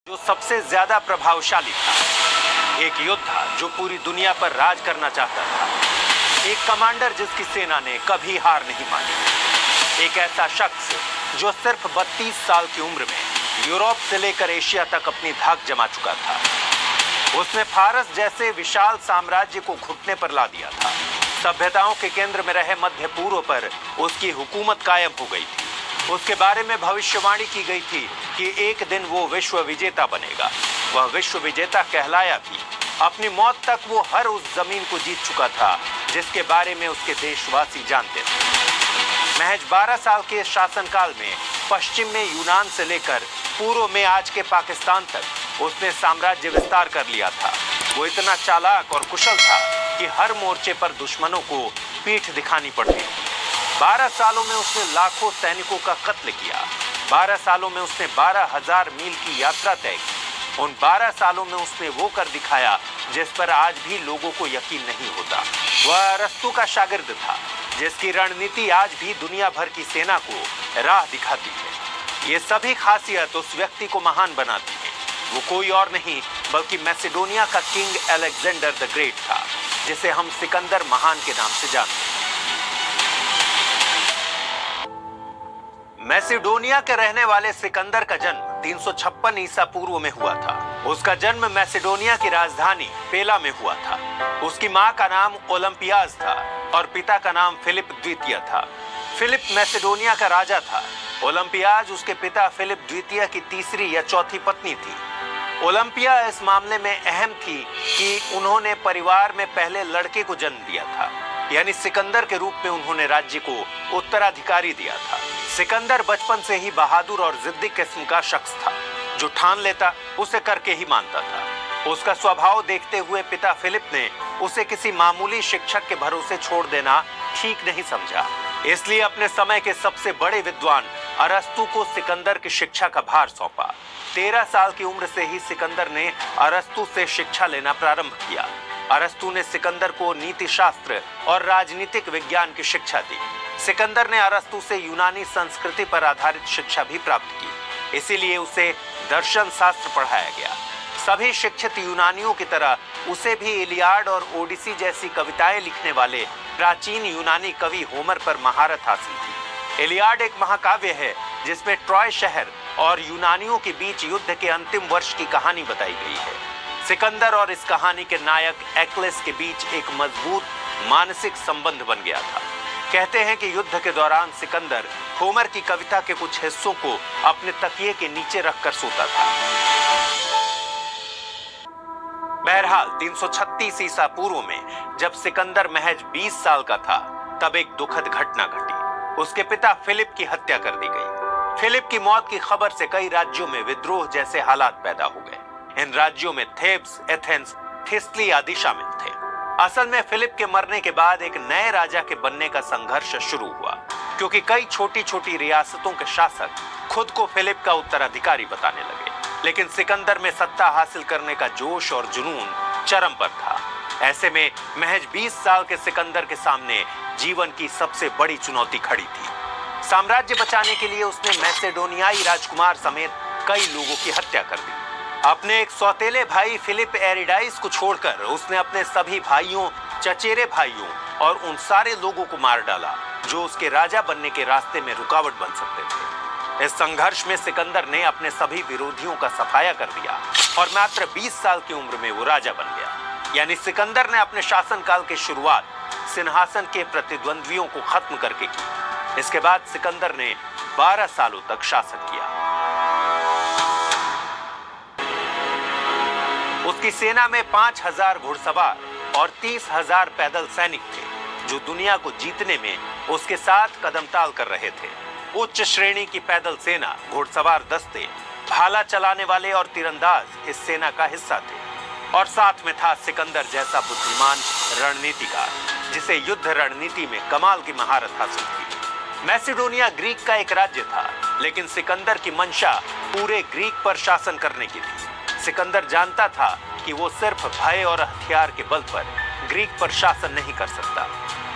जो सबसे ज्यादा प्रभावशाली था, एक योद्धा जो पूरी दुनिया पर राज करना चाहता था, एक कमांडर जिसकी सेना ने कभी हार नहीं मानी, एक ऐसा शख्स जो सिर्फ 32 साल की उम्र में यूरोप से लेकर एशिया तक अपनी धाक जमा चुका था। उसने फारस जैसे विशाल साम्राज्य को घुटने पर ला दिया था। सभ्यताओं के केंद्र में रहे मध्य पूर्व पर उसकी हुकूमत कायम हो गई थी। उसके बारे में भविष्यवाणी की गई थी कि एक दिन वो विश्व विजेता बनेगा। वह विश्व विजेता कहलाया भी। अपनी मौत तक वो हर उस जमीन को जीत चुका था जिसके बारे में उसके देशवासी जानते थे। महज 12 साल के शासनकाल में पश्चिम में यूनान से लेकर पूर्व में आज के पाकिस्तान तक उसने साम्राज्य विस्तार कर लिया था। वो इतना चालाक और कुशल था कि हर मोर्चे पर दुश्मनों को पीठ दिखानी पड़ती थी। 12 सालों में उसने लाखों सैनिकों का कत्ल किया। 12 सालों में उसने 12,000 मील की यात्रा तय की। उन 12 सालों में उसने वो कर दिखाया जिस पर आज भी लोगों को यकीन नहीं होता। वह अरस्तु का शागिर्द था, जिसकी रणनीति आज भी दुनिया भर की सेना को राह दिखाती है। ये सभी खासियत उस व्यक्ति को महान बनाती है। वो कोई और नहीं बल्कि मैसेडोनिया का किंग अलेक्जेंडर द ग्रेट था, जिसे हम सिकंदर महान के नाम से जानते हैं। मैसेडोनिया के रहने वाले सिकंदर का जन्म 356 ईसा पूर्व में हुआ था। उसका जन्म मैसेडोनिया की राजधानी पेला में हुआ था। उसकी मां का नाम ओलंपियाज था और पिता का नाम फिलिप द्वितीय था। फिलिप मैसेडोनिया का राजा था। ओलंपियाज उसके पिता फिलिप द्वितीय की तीसरी या चौथी पत्नी थी। ओलंपिया इस मामले में अहम थी कि उन्होंने परिवार में पहले लड़के को जन्म दिया था, यानी सिकंदर के रूप में उन्होंने राज्य को उत्तराधिकारी दिया था। सिकंदर बचपन से ही बहादुर और जिद्दी किस्म का शख्स था, जो ठान लेता उसे करके ही मानता था। उसका स्वभाव देखते हुए पिता फिलिप ने उसे किसी मामूली शिक्षक के भरोसे छोड़ देना ठीक नहीं समझा। इसलिए अपने समय के सबसे बड़े विद्वान अरस्तु को सिकंदर की शिक्षा का भार सौंपा। 13 साल की उम्र से ही सिकंदर ने अरस्तु से शिक्षा लेना प्रारंभ किया। अरस्तु ने सिकंदर को नीति शास्त्र और राजनीतिक विज्ञान की शिक्षा दी। सिकंदर ने अरस्तु से यूनानी संस्कृति पर आधारित शिक्षा भी प्राप्त की, इसीलिए उसे दर्शन शास्त्र पढ़ाया गया। सभी शिक्षित यूनानियों की तरह उसे भी इलियाड और ओडिसी जैसी कविताएं लिखने वाले प्राचीन यूनानी कवि होमर पर महारत हासिल थी। इलियाड एक महाकाव्य है जिसमें ट्रॉय शहर और यूनानियों के बीच युद्ध के अंतिम वर्ष की कहानी बताई गई है। सिकंदर और इस कहानी के नायक एक्लेस के बीच एक मजबूत मानसिक संबंध बन गया था। कहते हैं कि युद्ध के दौरान सिकंदर होमर की कविता के कुछ हिस्सों को अपने तकिए के नीचे रखकर सोता था। बहरहाल 336 ईसा पूर्व में जब सिकंदर महज 20 साल का था, तब एक दुखद घटना घटी। उसके पिता फिलिप की हत्या कर दी गई। फिलिप की मौत की खबर से कई राज्यों में विद्रोह जैसे हालात पैदा हो गए। इन राज्यों में थेब्स, एथेंस, थिस्ली आदि शामिल थे। असल में फिलिप के मरने के बाद एक नए राजा के बनने का संघर्ष शुरू हुआ, क्योंकि कई छोटी छोटी रियासतों के शासक खुद को फिलिप का उत्तराधिकारी बताने लगे। लेकिन सिकंदर में सत्ता हासिल करने का जोश और जुनून चरम पर था। ऐसे में महज 20 साल के सिकंदर के सामने जीवन की सबसे बड़ी चुनौती खड़ी थी। साम्राज्य बचाने के लिए उसने मैसेडोनियाई राजकुमार समेत कई लोगों की हत्या कर दी। अपने एक सौतेले भाई फिलिप एरिडाइस को छोड़कर उसने अपने सभी भाइयों, चचेरे भाइयों और उन सारे लोगों को मार डाला जो उसके राजा बनने के रास्ते में रुकावट बन सकते थे। इस संघर्ष में सिकंदर ने अपने सभी विरोधियों का सफाया कर दिया और मात्र 20 साल की उम्र में वो राजा बन गया। यानी सिकंदर ने अपने शासनकाल की शुरुआत सिंहासन के प्रतिद्वंद्वियों को खत्म करके की। इसके बाद सिकंदर ने 12 सालों तक शासन किया। उसकी सेना में 5,000 घुड़सवार और 30,000 पैदल सैनिक थे, जो दुनिया को जीतने में उसके साथ कदमताल कर रहे थे। उच्च श्रेणी की पैदल सेना, घुड़सवार दस्ते, भाला चलाने वाले और तीरंदाज इस सेना का हिस्सा थे। और साथ में था सिकंदर जैसा बुद्धिमान रणनीतिकार, जिसे युद्ध रणनीति में कमाल की महारत हासिल थी। मैसेडोनिया ग्रीक का एक राज्य था, लेकिन सिकंदर की मंशा पूरे ग्रीक पर शासन करने की थी। सिकंदर जानता था कि वो सिर्फ भय और हथियार के बल पर ग्रीक पर शासन नहीं कर सकता।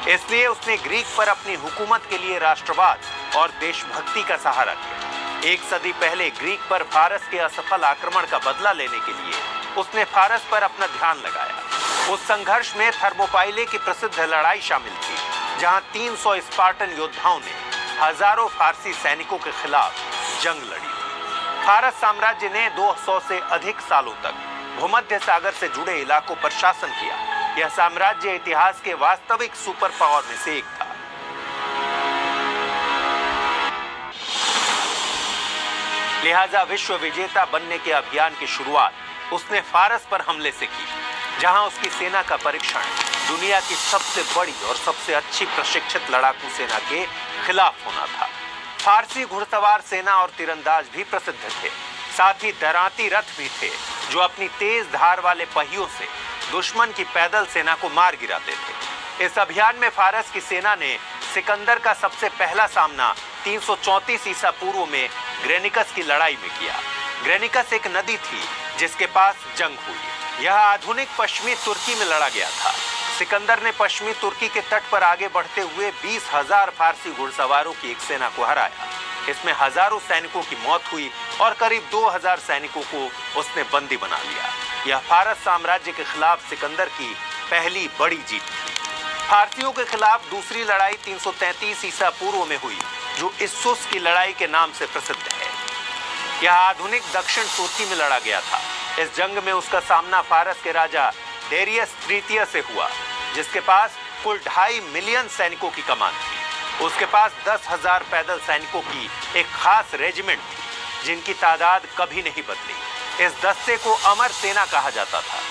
इसलिए उसने ग्रीक पर अपनी हुकूमत के लिए राष्ट्रवाद और देशभक्ति का सहारा लिया। एक सदी पहले ग्रीक पर फारस के असफल आक्रमण का बदला लेने के लिए उसने फारस पर अपना ध्यान लगाया। उस संघर्ष में थर्मोपाइले की प्रसिद्ध लड़ाई शामिल थी, जहां 300 स्पार्टन योद्धाओं ने हजारों फारसी सैनिकों के खिलाफ जंग लड़ी थी। फारस साम्राज्य ने 200 से अधिक सालों तक भूमध्य सागर से जुड़े इलाकों पर शासन किया। यह साम्राज्य इतिहास के वास्तविक सुपर पावर में से एक था। लिहाजा विश्व विजेता बनने के अभियान की शुरुआत उसने फारस पर हमले से की, जहां उसकी सेना का परीक्षण दुनिया की सबसे बड़ी और सबसे अच्छी प्रशिक्षित लड़ाकू सेना के खिलाफ होना था। फारसी घुड़सवार सेना और तीरंदाज भी प्रसिद्ध थे, साथ ही दराती रथ भी थे जो अपनी तेज धार वाले पहियों से दुश्मन की पैदल सेना को मार गिराते थे। इस अभियान में फारस की सेना ने सिकंदर का सबसे पहला सामना 334 ईसा पूर्व में ग्रेनिकस की लड़ाई में किया। ग्रेनिकस एक नदी थी जिसके पास जंग हुई। यह आधुनिक पश्चिमी तुर्की में लड़ा गया था। सिकंदर ने पश्चिमी तुर्की के तट पर आगे बढ़ते हुए 20,000 फारसी घुड़सवारों की एक सेना को हराया। इसमें हजारों सैनिकों की मौत हुई और करीब 2000 सैनिकों को उसने बंदी बना लिया। यह फारस साम्राज्य के खिलाफ सिकंदर की पहली बड़ी जीत थी। फारसियों के खिलाफ दूसरी लड़ाई 333 ईसा पूर्व में हुई, जो इस्सुस की लड़ाई के नाम से प्रसिद्ध है। यह आधुनिक दक्षिण तुर्की में लड़ा गया था। इस जंग में उसका सामना फारस के राजा डेरियस तृतीय से हुआ, जिसके पास कुल 2.5 मिलियन सैनिकों की कमान थी। उसके पास 10,000 पैदल सैनिकों की एक खास रेजिमेंट थी, जिनकी तादाद कभी नहीं बदली। इस दस्ते को अमर सेना कहा जाता था।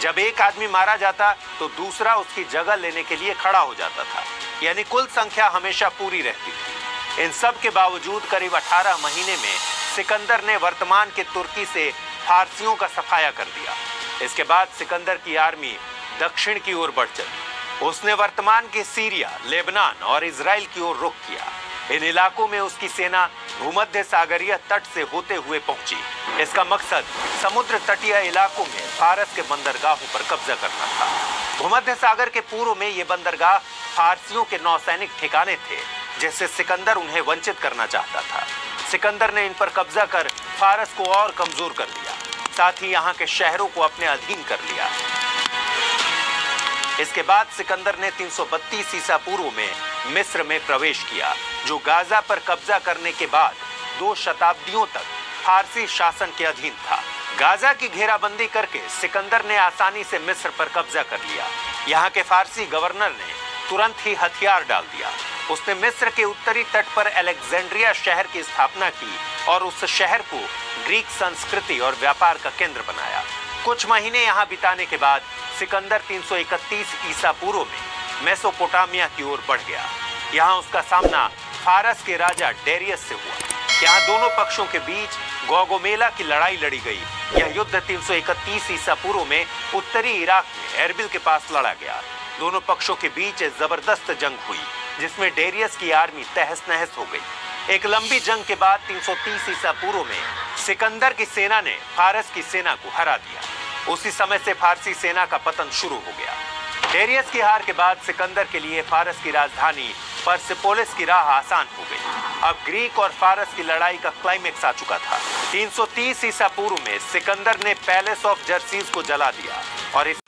जब एक आदमी मारा जाता तो दूसरा उसकी जगह लेने के लिए खड़ा हो जाता था, यानी कुल संख्या हमेशा पूरी रहती थी। इन सब के बावजूद करीब 18 महीने में सिकंदर ने वर्तमान के तुर्की से फारसियों का सफाया कर दिया। इसके बाद सिकंदर की आर्मी दक्षिण की ओर बढ़ चली। उसने वर्तमान के सीरिया, लेबनान और इजराइल की ओर रुख किया। इन इलाकों में उसकी सेना भूमध्य सागरीय तट से होते हुए पहुंची। इसका मकसद समुद्र तटीय इलाकों में फारस के बंदरगाहों पर कब्जा करना था। भूमध्य सागर के पूर्व में ये बंदरगाह फारसियों के नौसैनिक ठिकाने थे, जिससे सिकंदर उन्हें वंचित करना चाहता था। सिकंदर ने इन पर कब्जा कर फारस को और कमजोर कर दिया, साथ ही यहाँ के शहरों को अपने अधीन कर लिया। इसके बाद सिकंदर ने 332 ईसा पूर्व में मिस्र में प्रवेश किया, जो गाजा पर कब्जा करने के बाद 2 शताब्दियों तक फारसी शासन के अधीन था। गाजा की घेराबंदी करके सिकंदर ने आसानी से मिस्र पर कब्जा कर लिया। यहाँ के फारसी गवर्नर ने तुरंत ही हथियार डाल दिया। उसने मिस्र के उत्तरी तट पर अलेक्जेंड्रिया शहर की स्थापना की और उस शहर को ग्रीक संस्कृति और व्यापार का केंद्र बनाया। कुछ महीने यहाँ बिताने के बाद सिकंदर 331 ईसा पूर्व में मेसोपोटामिया की ओर बढ़ गया। यहाँ उसका सामना फारस के राजा डेरियस से हुआ। यहाँ दोनों पक्षों के बीच गोगोमेला की लड़ाई लड़ी गई। यह युद्ध 331 ईसा पूर्व में उत्तरी इराक में एरबिल के पास लड़ा गया। दोनों पक्षों के बीच जबरदस्त जंग हुई, जिसमें डेरियस की आर्मी तहस नहस हो गई। एक लंबी जंग के बाद 330 ईसा पूर्व में सिकंदर की सेना ने फारस की सेना को हरा दिया। उसी समय से फारसी सेना का पतन शुरू हो गया। डेरियस की हार के बाद सिकंदर के लिए फारस की राजधानी परसिपोलिस की राह आसान हो गई। अब ग्रीक और फारस की लड़ाई का क्लाइमेक्स आ चुका था। 330 ईसा पूर्व में सिकंदर ने पैलेस ऑफ जर्सीज को जला दिया और इस